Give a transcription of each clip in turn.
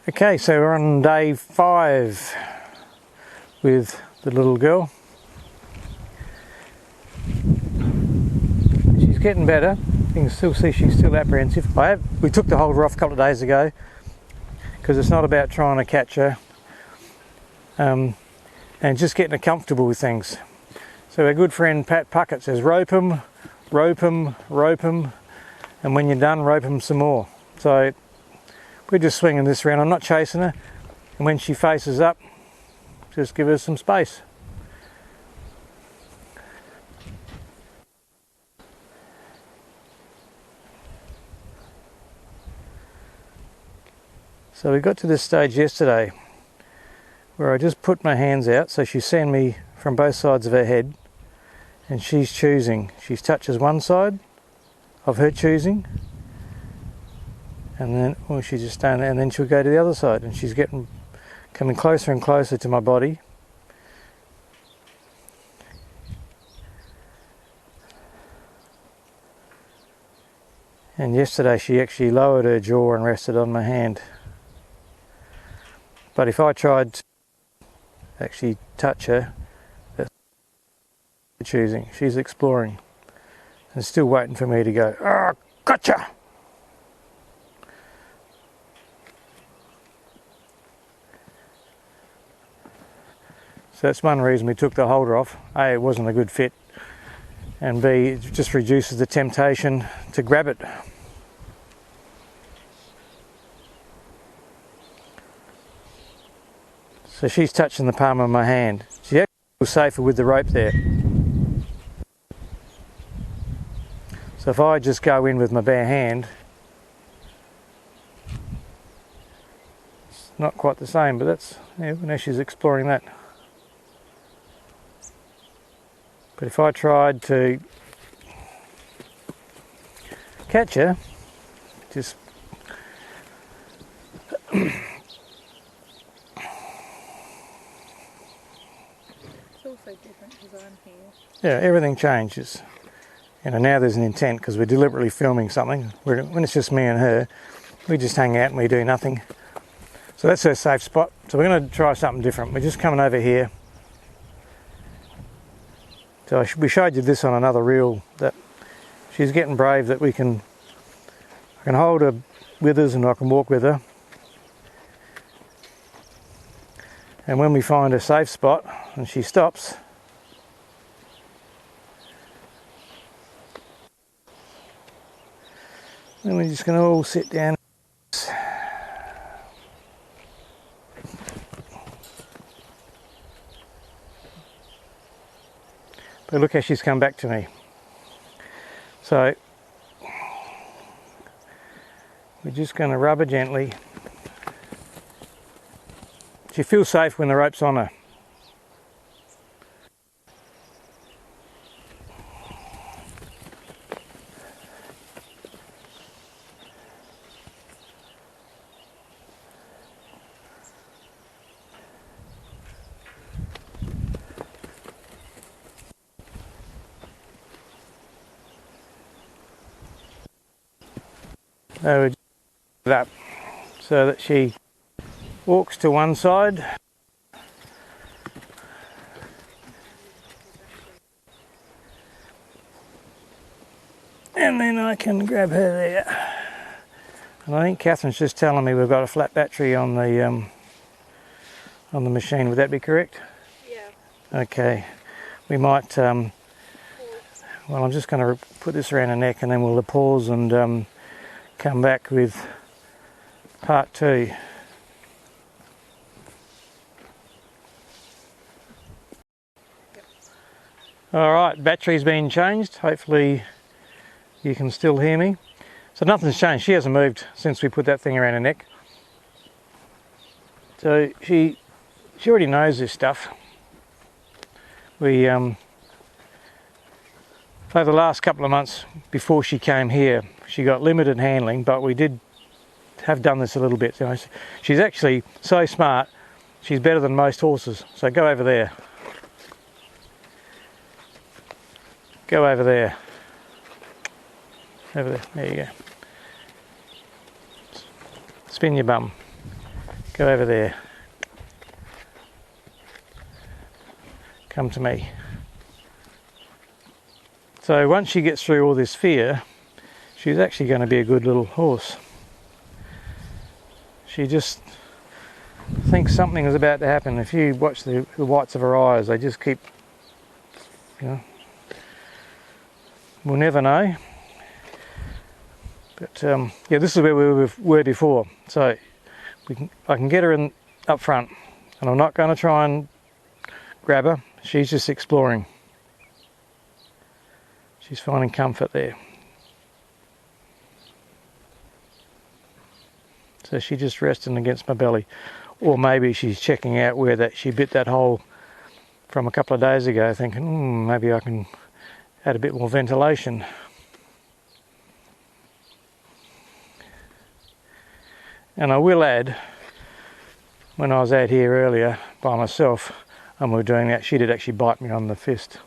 Okay, so we're on day 5 with the little girl. She's getting better. You can still see she's still apprehensive. We took the holder off a couple of days ago because it's not about trying to catch her and just getting her comfortable with things. So our good friend Pat Puckett says rope 'em, rope 'em, rope 'em, and when you're done, rope 'em some more. So we're just swinging this around. I'm not chasing her, and when she faces up, just give her some space. So we got to this stage yesterday where I just put my hands out, so she's seeing me from both sides of her head, and she's choosing. She touches one side of her choosing, and then she's just staying there, and then she'll go to the other side, and she's coming closer and closer to my body. And yesterday she actually lowered her jaw and rested on my hand. But if I tried to actually touch her, that's choosing. She's exploring and still waiting for me to go, "Ah, gotcha!" So that's one reason we took the holder off. A, it wasn't a good fit, and B, it just reduces the temptation to grab it. So she's touching the palm of my hand. She actually feels safer with the rope there. So if I just go in with my bare hand, it's not quite the same, but that's, yeah, now she's exploring that. But if I tried to catch her, just It's also different because I'm here. yeah, everything changes. You know, now there's an intent because we're deliberately filming something. When it's just me and her, we just hang out and we do nothing. So that's her safe spot. So we're going to try something different. We're just coming over here. So we showed you this on another reel, that she's getting brave, that I can hold her with us and I can walk with her. And when we find a safe spot and she stops, then we're just going to all sit down. But look how she's come back to me. So we're just going to rub her gently. She feels safe when the rope's on her. So we just put it up so that she walks to one side. And then I can grab her there. And I think Catherine's just telling me we've got a flat battery on the machine. Would that be correct? Yeah. Okay. We might, well, I'm just going to put this around her neck and then we'll pause and come back with part 2. Alright, battery's been changed. Hopefully you can still hear me. So nothing's changed. She hasn't moved since we put that thing around her neck. So she already knows this stuff. We over the last couple of months before she came here, she got limited handling, but we did have done this a little bit. You know, she's actually so smart, she's better than most horses. So go over there. Go over there. Over there. There you go. Spin your bum. Go over there. Come to me. So once she gets through all this fear, she's actually going to be a good little horse. She just thinks something is about to happen. If you watch the whites of her eyes, they just keep, you know, we'll never know. But yeah, this is where we were before. So I can get her in up front, and I'm not going to try and grab her. She's just exploring. She's finding comfort there. So she's just resting against my belly. Or maybe she's checking out where she bit that hole from a couple of days ago, thinking, maybe I can add a bit more ventilation. And I will add, when I was out here earlier by myself and we were doing that, she did actually bite me on the fist.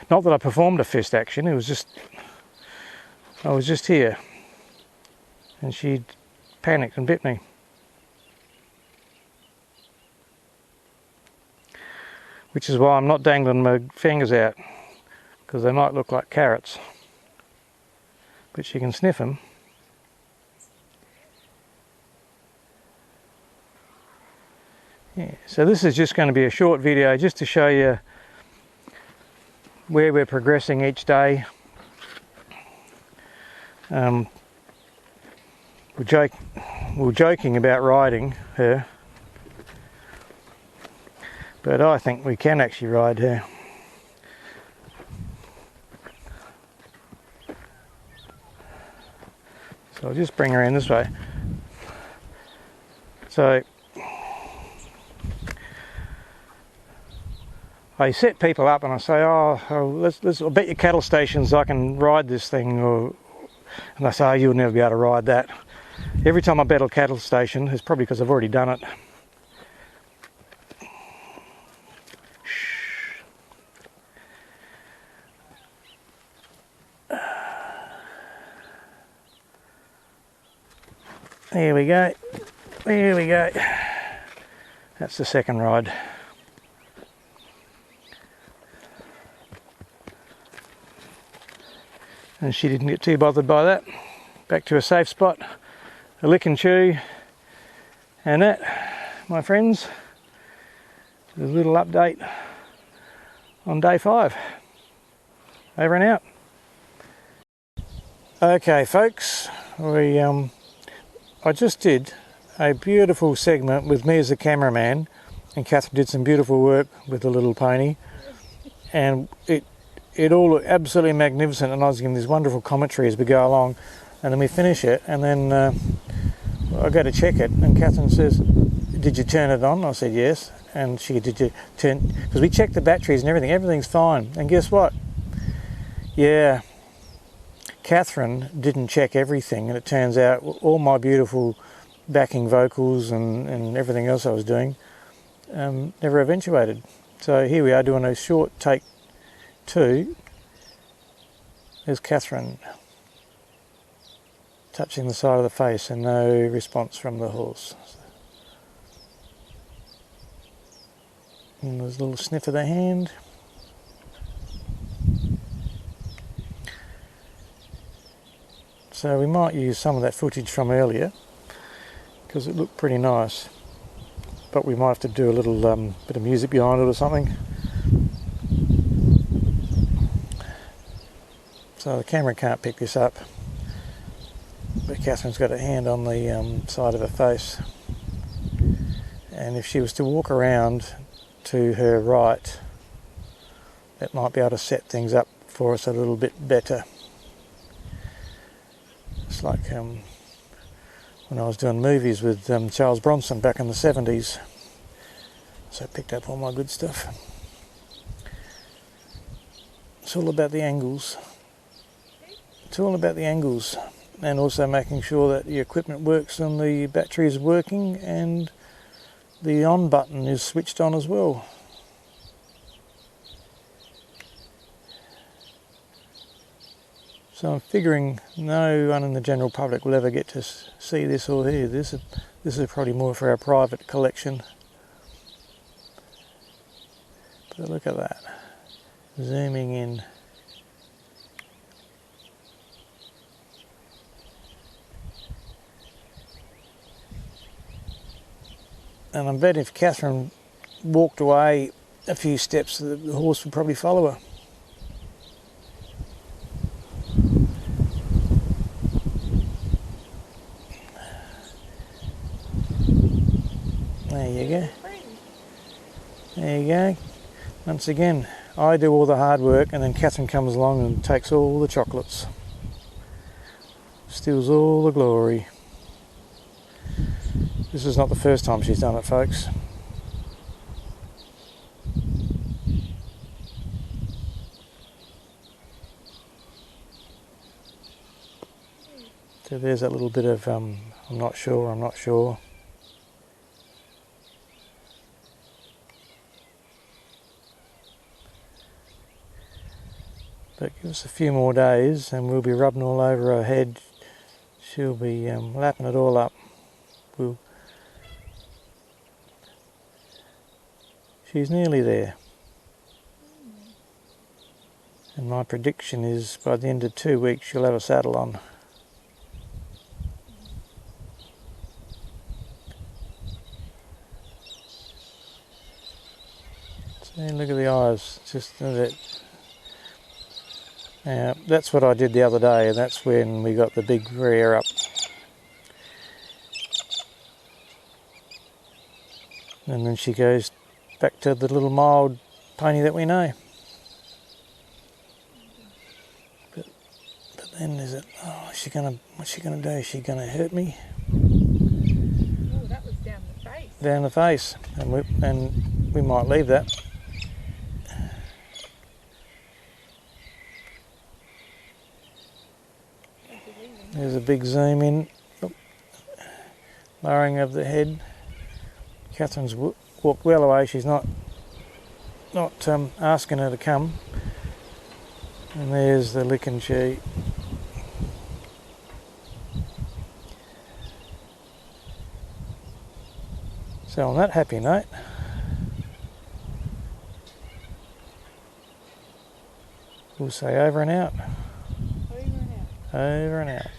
Not that I performed a fist action, it was just, I was just here and she panicked and bit me. Which is why I'm not dangling my fingers out, because they might look like carrots. But she can sniff them. Yeah, so this is just going to be a short video just to show you where we're progressing each day. We're joking about riding her, but I think we can actually ride her. So I'll just bring her in this way. So I set people up and I say, I'll bet your cattle stations I can ride this thing, and they say, you'll never be able to ride that. Every time I bet a cattle station, it's probably because I've already done it. There we go. There we go. That's the second ride. And she didn't get too bothered by that. Back to a safe spot, a lick and chew, and that, my friends, is a little update on day 5. Over and out. Okay, folks, I just did a beautiful segment with me as a cameraman, and Catherine did some beautiful work with the little pony, and it all looked absolutely magnificent, and I was giving this wonderful commentary as we go along, and then we finish it, and then I go to check it, and Catherine says, did you turn it on? I said yes. And she, did you turn, because we checked the batteries and everything's fine. And guess what? Yeah, Catherine didn't check everything, and it turns out all my beautiful backing vocals and everything else I was doing never eventuated. So here we are doing a short take 2. There's Catherine touching the side of the face and no response from the horse. And there's a little sniff of the hand. So we might use some of that footage from earlier because it looked pretty nice, but we might have to do a little bit of music behind it or something. So the camera can't pick this up, but Catherine's got her hand on the side of her face, and if she was to walk around to her right, that might be able to set things up for us a little bit better. It's like when I was doing movies with Charles Bronson back in the 70s, so I picked up all my good stuff. It's all about the angles. It's all about the angles, and also making sure that the equipment works and the battery is working and the on button is switched on as well. So I'm figuring no one in the general public will ever get to see this or hear this. This is probably more for our private collection. But look at that, zooming in. And I bet if Catherine walked away a few steps, the horse would probably follow her. There you go. There you go. Once again, I do all the hard work and then Catherine comes along and takes all the chocolates. Steals all the glory. This is not the first time she's done it, folks. So there's that little bit of I'm not sure. But give us a few more days and we'll be rubbing all over her head. She'll be lapping it all up. She's nearly there. And my prediction is by the end of 2 weeks she'll have a saddle on. See, look at the eyes, just that. That's what I did the other day, and that's when we got the big rear up. And then she goes back to the little mild pony that we know. But then is it, what's she gonna do? Is she gonna hurt me? Oh, that was down the face. Down the face, and we might leave that. There's a big zoom in, lowering of the head. Catherine's walked well away. She's not asking her to come. And there's the lick and chew. So on that happy note, we'll say over and out. Over and out. Over and out.